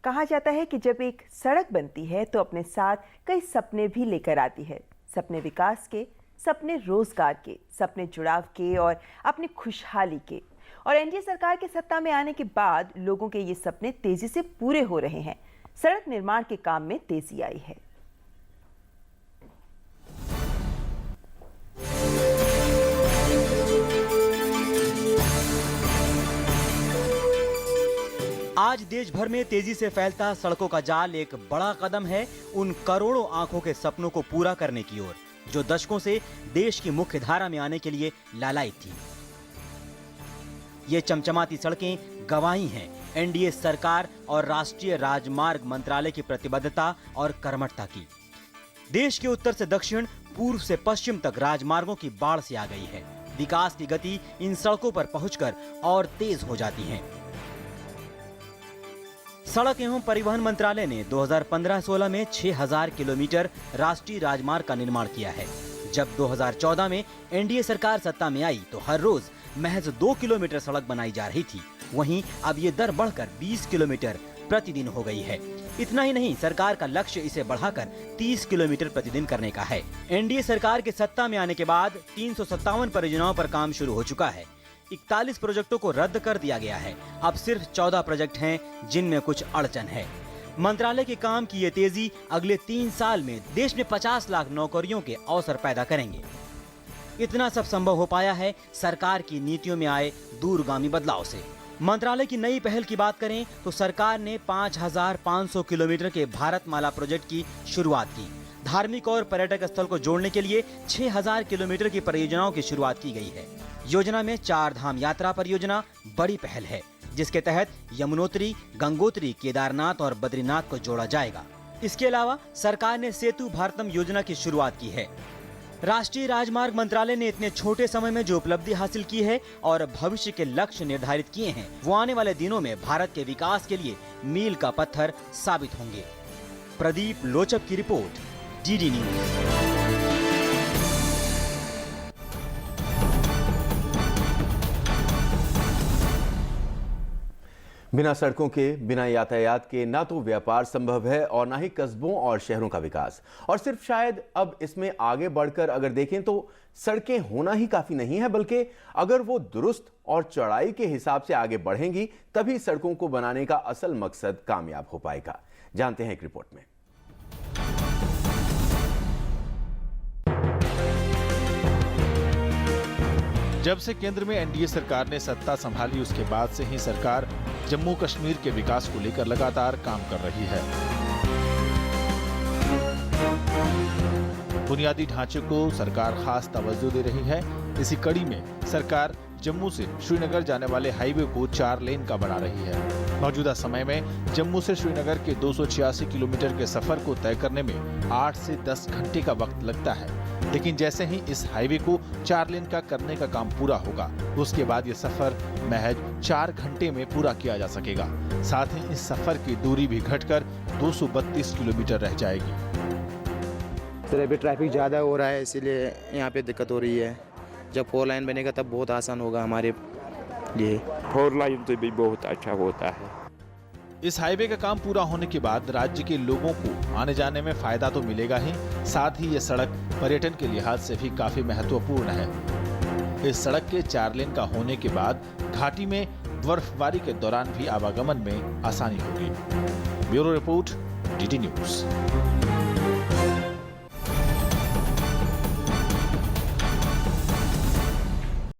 कहा जाता है कि जब एक सड़क बनती है तो अपने साथ कई सपने भी लेकर आती है। सपने विकास के, सपने रोजगार के, सपने जुड़ाव के और अपनी खुशहाली के। और एनडीए सरकार के सत्ता में आने के बाद लोगों के ये सपने तेजी से पूरे हो रहे हैं। सड़क निर्माण के काम में तेजी आई है। आज देश भर में तेजी से फैलता सड़कों का जाल एक बड़ा कदम है उन करोड़ों आंखों के सपनों को पूरा करने की ओर, जो दशकों से देश की मुख्य धारा में आने के लिए लालायित थी। ये चमचमाती सड़कें गवाही हैं एनडीए सरकार और राष्ट्रीय राजमार्ग मंत्रालय की प्रतिबद्धता और कर्मठता की। देश के उत्तर से दक्षिण, पूर्व से पश्चिम तक राजमार्गों की बाढ़ से आ गई है। विकास की गति इन सड़कों पर पहुंचकर और तेज हो जाती है। सड़क एवं परिवहन मंत्रालय ने 2015-16 में 6000 किलोमीटर राष्ट्रीय राजमार्ग का निर्माण किया है। जब 2014 में एनडीए सरकार सत्ता में आई तो हर रोज महज 2 किलोमीटर सड़क बनाई जा रही थी। वहीं अब ये दर बढ़कर 20 किलोमीटर प्रतिदिन हो गई है। इतना ही नहीं, सरकार का लक्ष्य इसे बढ़ाकर 30 किलोमीटर प्रतिदिन करने का है। एनडीए सरकार के सत्ता में आने के बाद 357 परियोजनाओं पर काम शुरू हो चुका है। 41 प्रोजेक्टों को रद्द कर दिया गया है। अब सिर्फ 14 प्रोजेक्ट हैं जिनमें कुछ अड़चन है। मंत्रालय के काम की ये तेजी अगले 3 साल में देश में 50 लाख नौकरियों के अवसर पैदा करेंगे। इतना सब संभव हो पाया है सरकार की नीतियों में आए दूरगामी बदलाव से। मंत्रालय की नई पहल की बात करें तो सरकार ने 5500 किलोमीटर के भारतमाला प्रोजेक्ट की शुरुआत की। धार्मिक और पर्यटक स्थल को जोड़ने के लिए 6000 किलोमीटर की परियोजनाओं की शुरुआत की गई है। योजना में 4 धाम यात्रा परियोजना बड़ी पहल है, जिसके तहत यमुनोत्री, गंगोत्री, केदारनाथ और बद्रीनाथ को जोड़ा जाएगा। इसके अलावा सरकार ने सेतु भारतम योजना की शुरुआत की है। राष्ट्रीय राजमार्ग मंत्रालय ने इतने छोटे समय में जो उपलब्धि हासिल की है और भविष्य के लक्ष्य निर्धारित किए हैं, वो आने वाले दिनों में भारत के विकास के लिए मील का पत्थर साबित होंगे। प्रदीप लोचक की रिपोर्ट, डीडी न्यूज। बिना सड़कों के, बिना यातायात के ना तो व्यापार संभव है और ना ही कस्बों और शहरों का विकास। और सिर्फ शायद अब इसमें आगे बढ़कर अगर देखें तो सड़कें होना ही काफी नहीं है, बल्कि अगर वो दुरुस्त और चौड़ाई के हिसाब से आगे बढ़ेंगी तभी सड़कों को बनाने का असल मकसद कामयाब हो पाएगा। जानते हैं एक रिपोर्ट में। जब से केंद्र में एनडीए सरकार ने सत्ता संभाली, उसके बाद से ही सरकार जम्मू कश्मीर के विकास को लेकर लगातार काम कर रही है। बुनियादी ढांचे को सरकार खास तवज्जो दे रही है। इसी कड़ी में सरकार जम्मू से श्रीनगर जाने वाले हाईवे को 4 लेन का बना रही है। मौजूदा समय में जम्मू से श्रीनगर के 286 किलोमीटर के सफर को तय करने में 8 से 10 घंटे का वक्त लगता है। लेकिन जैसे ही इस हाईवे को 4 लेन का करने का काम पूरा होगा, उसके बाद ये सफर महज 4 घंटे में पूरा किया जा सकेगा। साथ ही इस सफर की दूरी भी घटकर 232 किलोमीटर रह जाएगी। सर, अभी ट्रैफिक ज़्यादा हो रहा है, इसीलिए यहाँ पे दिक्कत हो रही है। जब 4 लाइन बनेगा तब बहुत आसान होगा हमारे लिए। 4 लाइन तो भी बहुत अच्छा होता है। इस हाईवे का काम पूरा होने के बाद राज्य के लोगों को आने जाने में फायदा तो मिलेगा ही, साथ ही ये सड़क पर्यटन के लिहाज से भी काफी महत्वपूर्ण है। इस सड़क के 4 लेन का होने के बाद घाटी में बर्फबारी के दौरान भी आवागमन में आसानी होगी। Bureau report, DD news.